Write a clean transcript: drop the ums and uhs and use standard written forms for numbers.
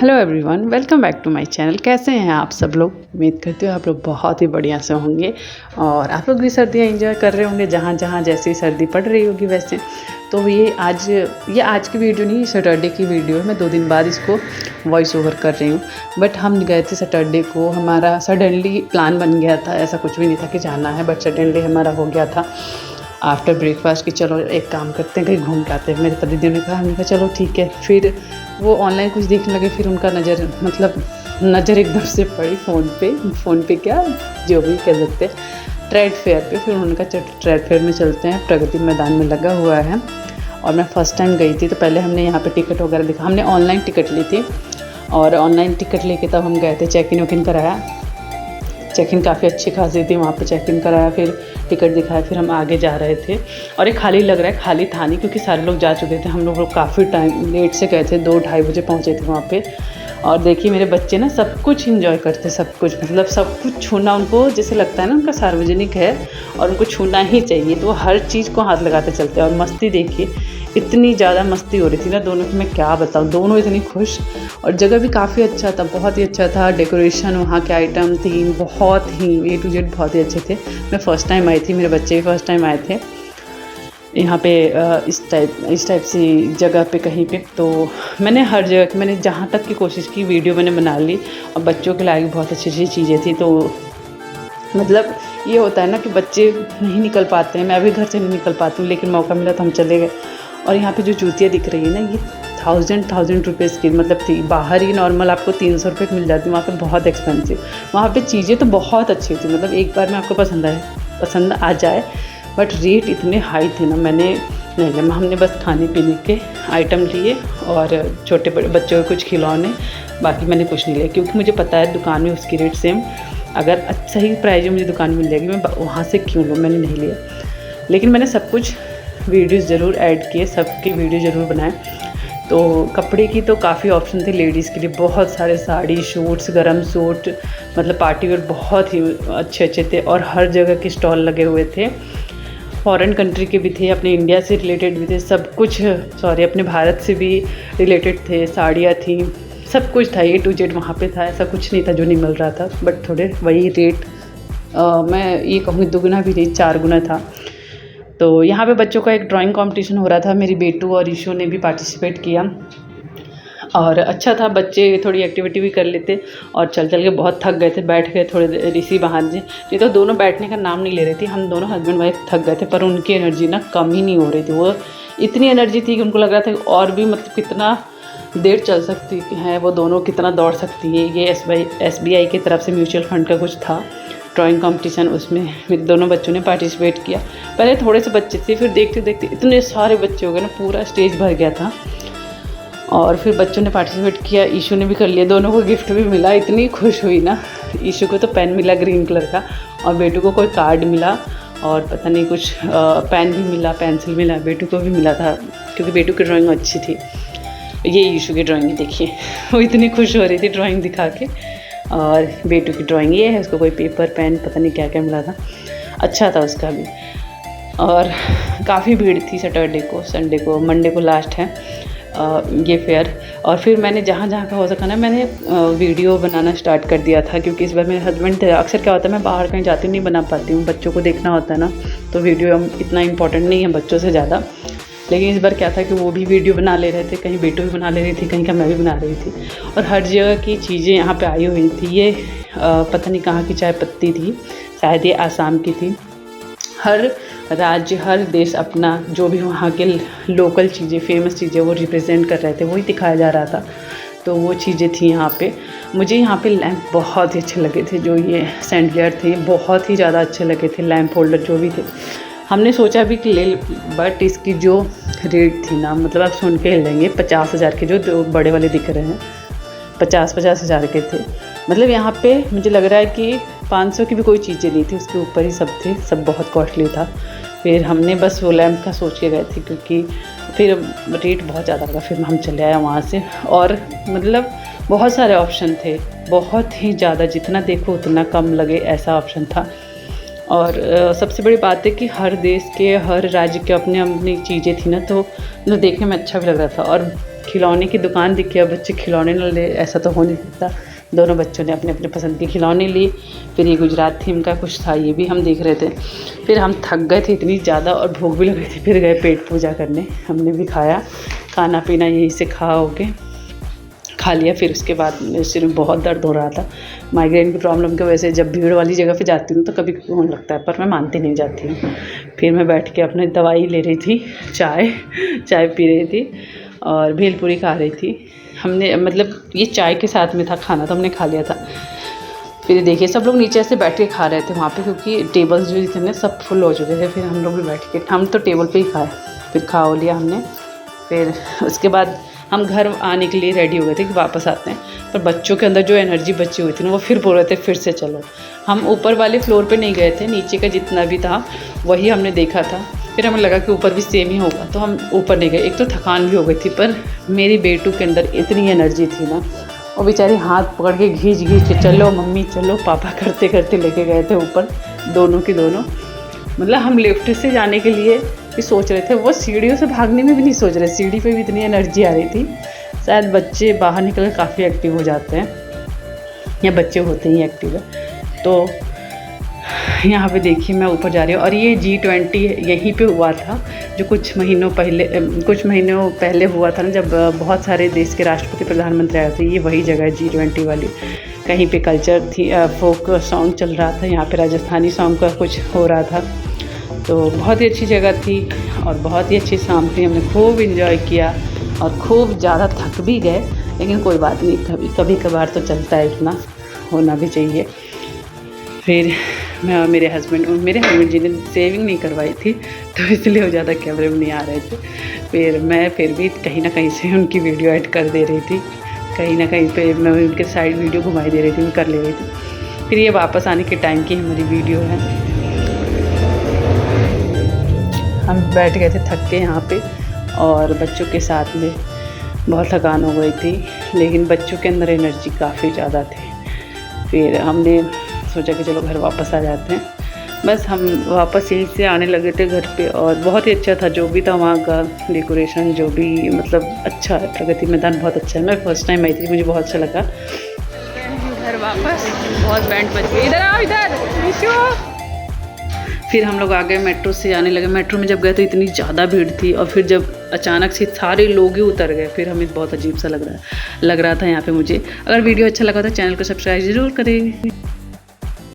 Hello everyone, welcome back to my channel. कैसे हैं आप सब लोग? उम्मीद करती हूँ आप लोग बहुत ही बढ़िया से होंगे और आप लोग भी सर्दियाँ एंजॉय कर रहे होंगे जहाँ जहाँ जैसी सर्दी पड़ रही होगी वैसे। तो ये आज की वीडियो नहीं, सैटरडे की वीडियो है। मैं 2 दिन बाद इसको वॉइस ओवर कर रही हूँ। बट हम गए थे सैटरडे को, हमारा सडनली प्लान बन गया था। ऐसा कुछ भी नहीं था कि जाना है, बट सडनली हमारा हो गया था आफ्टर ब्रेकफास्ट कि चलो एक काम करते हैं, कहीं घूम के आते हैं। मेरे पति देव ने कहा, हमने कहा चलो ठीक है। फिर वो ऑनलाइन कुछ देखने लगे, फिर उनका नज़र एकदम से पड़ी फ़ोन पे क्या जो भी कह सकते हैं, ट्रेड फेयर पे। फिर उन्होंने कहा ट्रेड फेयर में चलते हैं, प्रगति मैदान में लगा हुआ है। और मैं फ़र्स्ट टाइम गई थी, तो पहले हमने यहाँ पे टिकट वगैरह देखा। हमने ऑनलाइन टिकट ली थी और ऑनलाइन टिकट लेके तब हम गए थे। चेक इन कराया, चेक इन काफ़ी अच्छी खासी थी वहाँ पे। चेक इन कराया, फिर टिकट दिखाया, फिर हम आगे जा रहे थे। और ये खाली लग रहा है, खाली था नहीं क्योंकि सारे लोग जा चुके थे। हम लोग काफ़ी टाइम लेट से गए थे, 2-2:30 बजे पहुँचे थे वहाँ पे। और देखिए मेरे बच्चे ना सब कुछ एंजॉय करते, सब कुछ, मतलब सब कुछ छूना उनको जैसे लगता है ना उनका सार्वजनिक है और उनको छूना ही चाहिए, तो वो हर चीज़ को हाथ लगाते चलते हैं। और मस्ती देखिए, इतनी ज़्यादा मस्ती हो रही थी ना दोनों की, मैं क्या बताऊँ। दोनों इतनी खुश, और जगह भी काफ़ी अच्छा था, बहुत ही अच्छा था। डेकोरेशन, वहाँ के आइटम, थीम बहुत ही A to Z बहुत ही अच्छे थे। मैं फ़र्स्ट टाइम आई थी, मेरे बच्चे भी फ़र्स्ट टाइम आए थे यहाँ पे इस टाइप से जगह पे कहीं पे। तो मैंने हर जगह मैंने जहाँ तक की कोशिश की वीडियो मैंने बना ली, और बच्चों के लायक बहुत अच्छी अच्छी चीज़ें थी। तो मतलब ये होता है ना कि बच्चे नहीं निकल पाते हैं, मैं भी घर से नहीं निकल पाती हूँ, लेकिन मौका मिला तो हम चले गए। और यहाँ पे जो जूतियाँ दिख रही है ना, ये 1000 रुपीज़ की मतलब थी। बाहर ही नॉर्मल आपको 300 रुपये की मिल जाती, वहाँ पे बहुत एक्सपेंसिव। वहाँ पे चीज़ें तो बहुत अच्छी थी, मतलब एक बार में आपको पसंद आ जाए, बट रेट इतने हाई थे ना, मैंने नहीं लिया। हमने बस खाने पीने के आइटम लिए और छोटे बड़े बच्चों के कुछ खिलौने, बाकी मैंने कुछ नहीं लिया क्योंकि मुझे पता है दुकान में उसकी रेट सेम, अगर सही प्राइस में मुझे दुकान में मिल जाएगी, मैं वहाँ से क्यों लूँ। मैंने नहीं लिया, लेकिन मैंने सब कुछ वीडियोज़ ज़रूर ऐड किए, सबकी वीडियो ज़रूर बनाए। तो कपड़े की तो काफ़ी ऑप्शन थे लेडीज़ के लिए, बहुत सारे साड़ी, सूट्स, गरम सूट, मतलब पार्टी वेयर बहुत ही अच्छे अच्छे थे। और हर जगह के स्टॉल लगे हुए थे, फॉरेन कंट्री के भी थे, अपने इंडिया से रिलेटेड भी थे, सब कुछ, अपने भारत से भी रिलेटेड थे। साड़ियाँ थी, सब कुछ था, A to Z वहाँ पे था। ऐसा कुछ नहीं था जो नहीं मिल रहा था, बट थोड़े वही रेट, मैं ये कहूँगी 2 गुना भी नहीं, 4 गुना था। तो यहाँ पे बच्चों का एक ड्राइंग कंपटीशन हो रहा था, मेरी बेटू और ईशू ने भी पार्टिसिपेट किया और अच्छा था। बच्चे थोड़ी एक्टिविटी भी कर लेते और चल के बहुत थक गए थे, बैठ गए थोड़े देर इसी बहाने। ये तो दोनों बैठने का नाम नहीं ले रही थी, हम दोनों हस्बैंड वाइफ थक गए थे, पर उनकी एनर्जी ना कम ही नहीं हो रही थी। वो इतनी एनर्जी थी कि उनको लग रहा था और भी, मतलब कितना देर चल सकती है वो दोनों, कितना दौड़ सकती है। ये SBI की तरफ से म्यूचुअल फंड का कुछ था ड्राइंग कंपटीशन, उसमें मेरे दोनों बच्चों ने पार्टिसिपेट किया। पहले थोड़े से बच्चे थे, फिर देखते देखते इतने सारे बच्चे हो गए ना, पूरा स्टेज भर गया था। और फिर बच्चों ने पार्टिसिपेट किया, ईशू ने भी कर लिया, दोनों को गिफ्ट भी मिला। इतनी खुश हुई ना, ईशू को तो पेन मिला ग्रीन कलर का, और बेटू को कोई कार्ड मिला, और पता नहीं कुछ पेन भी मिला, पेंसिल मिला, बेटू को भी मिला था क्योंकि बेटू की ड्राइंग अच्छी थी। ये ईशू की ड्राइंग देखिए, वो इतनी खुश हो रही थी ड्राइंग दिखा के। और बेटू की ड्राइंग ये है, उसको कोई पेपर पेन पता नहीं क्या क्या मिला था, अच्छा था उसका भी। और काफ़ी भीड़ थी सैटरडे को, संडे को, मंडे को लास्ट है ये फेयर। और फिर मैंने जहाँ जहाँ का हो सका ना, मैंने वीडियो बनाना स्टार्ट कर दिया था क्योंकि इस बार मेरे हस्बैंड थे। अक्सर क्या होता है, मैं बाहर कहीं जाती हूँ, नहीं बना पाती हूँ, बच्चों को देखना होता है ना, तो वीडियो इतना इंपॉर्टेंट नहीं है बच्चों से ज़्यादा। लेकिन इस बार क्या था कि वो भी वीडियो बना ले रहे थे, कहीं बेटू भी बना ले रही थी, कहीं का मैं भी बना रही थी। और हर जगह की चीज़ें यहाँ पे आई हुई थी। ये पता नहीं कहाँ की चाय पत्ती थी, शायद ये आसाम की थी। हर राज्य, हर देश अपना जो भी वहाँ के लोकल चीज़ें, फेमस चीज़ें वो रिप्रेजेंट कर रहे थे, वही दिखाया जा रहा था। तो वो चीज़ें थी यहाँ पे। मुझे यहाँ पे लैंप बहुत ही अच्छे लगे थे, जो ये सैंडलियर थे बहुत ही ज़्यादा अच्छे लगे थे, लैंप होल्डर जो भी थे। हमने सोचा भी कि ले, बट इसकी जो रेट थी ना, मतलब आप सुन के हिलेंगे, 50,000 के जो बड़े वाले दिख रहे हैं, 50 हज़ार के थे। मतलब यहाँ पे मुझे लग रहा है कि 500 की भी कोई चीज़ें नहीं थी, उसके ऊपर ही सब थे, सब बहुत कॉस्टली था। फिर हमने बस वो लैंप का सोच के गए थे क्योंकि फिर रेट बहुत ज़्यादा लगा, फिर हम चले आए वहाँ से। और मतलब बहुत सारे ऑप्शन थे, बहुत ही ज़्यादा, जितना देखो उतना कम लगे ऐसा ऑप्शन था। और सबसे बड़ी बात है कि हर देश के, हर राज्य के अपने अपनी चीज़ें थी ना, तो देखने में अच्छा भी लग रहा था। और खिलौने की दुकान दिखी और बच्चे खिलौने न ले, ऐसा तो हो नहीं सकता। दोनों बच्चों ने अपने अपने पसंद के खिलौने लिए। फिर ये गुजरात थीम का कुछ था, ये भी हम देख रहे थे। फिर हम थक गए थे इतनी ज़्यादा और भूख भी लग रही थी, फिर गए पेट पूजा करने। हमने भी खाया, खाना पीना यहीं से खा लिया। फिर उसके बाद मेरे सिर में बहुत दर्द हो रहा था माइग्रेन की प्रॉब्लम की वजह से। जब भीड़ वाली जगह पे जाती हूँ तो कभी कभी होने लगता है, पर मैं मानती नहीं जाती हूँ। फिर मैं बैठ के अपनी दवाई ले रही थी, चाय पी रही थी और भेलपूरी खा रही थी। हमने मतलब ये चाय के साथ में था खाना, तो हमने खा लिया था। फिर देखिए सब लोग नीचे ऐसे बैठ के खा रहे थे वहाँ पे, क्योंकि टेबल्स जो थे ना सब फुल हो चुके थे। फिर हम लोग भी बैठ के, हम तो टेबल पे ही खाए, फिर खा लिया हमने। फिर उसके बाद हम घर आने के लिए रेडी हो गए थे कि वापस आते हैं, पर बच्चों के अंदर जो एनर्जी बची हुई थी ना, वो फिर बोल रहे थे फिर से चलो। हम ऊपर वाले फ्लोर पे नहीं गए थे, नीचे का जितना भी था वही हमने देखा था। फिर हमें लगा कि ऊपर भी सेम ही होगा, तो हम ऊपर नहीं गए। एक तो थकान भी हो गई थी, पर मेरी बेटू के अंदर इतनी एनर्जी थी ना, वो बेचारी हाथ पकड़ के घींच के चलो मम्मी चलो पापा करते करते लेके गए थे ऊपर, दोनों की दोनों। मतलब हम लिफ्ट से जाने के लिए भी सोच रहे थे, वो सीढ़ियों से भागने में भी नहीं सोच रहे, सीढ़ी पे भी इतनी एनर्जी आ रही थी। शायद बच्चे बाहर निकल कर काफ़ी एक्टिव हो जाते हैं, या बच्चे होते ही एक्टिव है। तो यहाँ पे देखिए मैं ऊपर जा रही हूँ, और ये G20 यहीं पे हुआ था, जो कुछ महीनों पहले हुआ था ना, जब बहुत सारे देश के राष्ट्रपति प्रधानमंत्री आए थे। ये वही जगह है G20 वाली। कहीं पे कल्चर थी, फोक सॉन्ग चल रहा था, यहाँ पे राजस्थानी सॉन्ग का कुछ हो रहा था। तो बहुत ही अच्छी जगह थी और बहुत ही अच्छी शाम थी। हमने खूब इन्जॉय किया और खूब ज़्यादा थक भी गए, लेकिन कोई बात नहीं, कभी कभार तो चलता है, इतना होना भी चाहिए। फिर मैं और मेरे हस्बैंड जी ने सेविंग नहीं करवाई थी, तो इसलिए वो ज़्यादा कैमरे में नहीं आ रहे थे। फिर भी कहीं ना कहीं से उनकी वीडियो ऐड कर दे रही थी, कहीं ना कहीं पे मैं उनके साइड वीडियो घुमाई दे रही थी, मैं कर ले रही थी। फिर ये वापस आने के टाइम की हमारी वीडियो है। हम बैठ गए थे थक के यहाँ पे, और बच्चों के साथ में बहुत थकान हो गई थी, लेकिन बच्चों के अंदर एनर्जी काफ़ी ज़्यादा थी। फिर हमने सोचा कि चलो घर वापस आ जाते हैं। बस हम वापस यहीं से आने लगे थे घर पे, और बहुत ही अच्छा था जो भी था वहाँ का डेकोरेशन, जो भी मतलब अच्छा है। प्रगति मैदान बहुत अच्छा है, मैं फर्स्ट टाइम आई थी, मुझे बहुत अच्छा लगा। घर वापस, बहुत बैंड बज गई, इधर आओ इधर। फिर हम लोग आ गए, मेट्रो से आने लगे। मेट्रो में जब गए तो इतनी ज़्यादा भीड़ थी, और फिर जब अचानक से सारे लोग ही उतर गए, फिर हमें बहुत अजीब सा लग रहा था यहाँ पे मुझे। अगर वीडियो अच्छा लगा तो चैनल को सब्सक्राइब ज़रूर करें।